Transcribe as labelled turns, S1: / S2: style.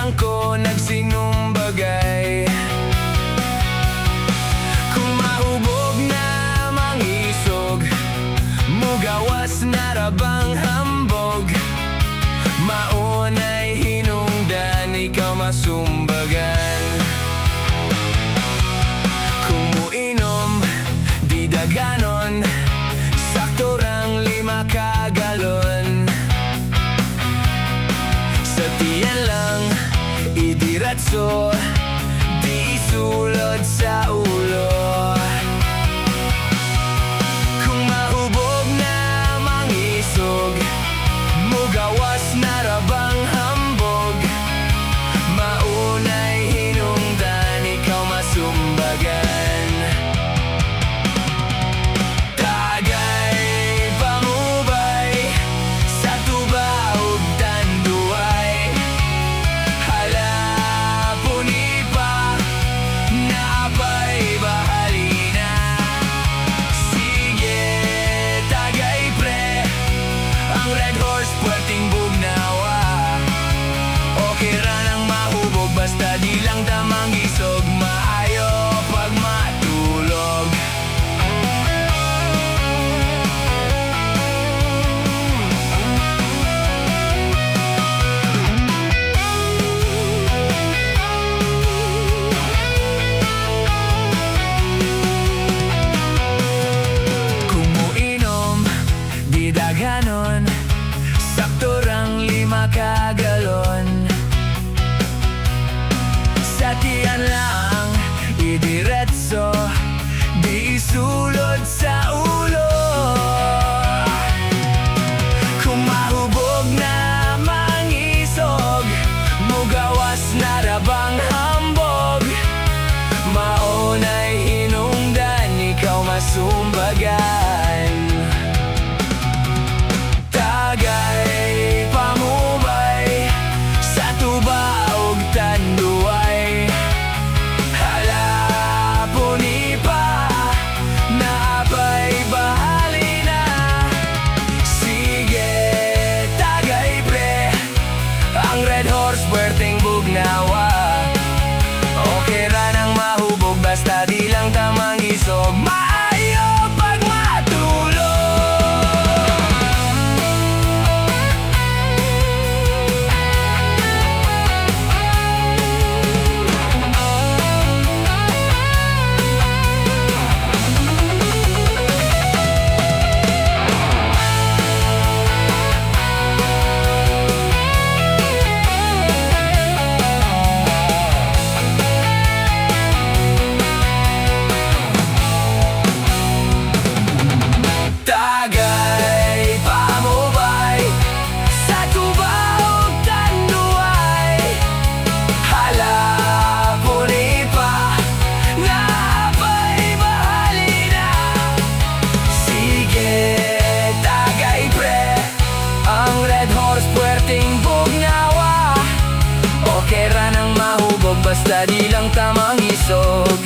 S1: Isang ko nagsinumbagay. Kung mahubog na mangisog, mugawas na rabang hambog. Maunay hinungdan, ikaw masumbagan. Kung muinom, di daganon, sakto rang 5 ka galon. Sa tiyan lang, idiretso, di isulod sa ulo. Kung mahubog na mangisog, mugawas na rabang hambog. Maunay hinungdan, ikaw masumbagan. Tagay pamubay sa tuba ug tanduay. Hala puni pa, naapay bahalina. Sige tagay pre, ang red horse puwerteng bugnawa. Okay ra nang mahubog, basta di lang tamang isog. Maayo pag matulog. Kung muinom, di daganon, sakto rang 5 ka galon. Sa tiyan lang, idiretso, di isulod sa ulo. Kung mahubog na mangisog, mugawas na rabang hambog. Maunay hinungdan, ikaw masumbagan. Tagay pamubay sa tuba ug tanduay. Hala puni pa, naapay bahalina. Sige tagay pre, ang red horse puwerteng bugnawa. Okay ra nang mahubog, basta di lang tamang isog. Maayo pag matulog. Tagay pamubay sa tuba ug tanduay. Hala puni pa, naapay bahalina. Sige tagay pre, ang red horse puwerteng bugnawa. Okay ra nang mahubog, basta di lang tamang isog.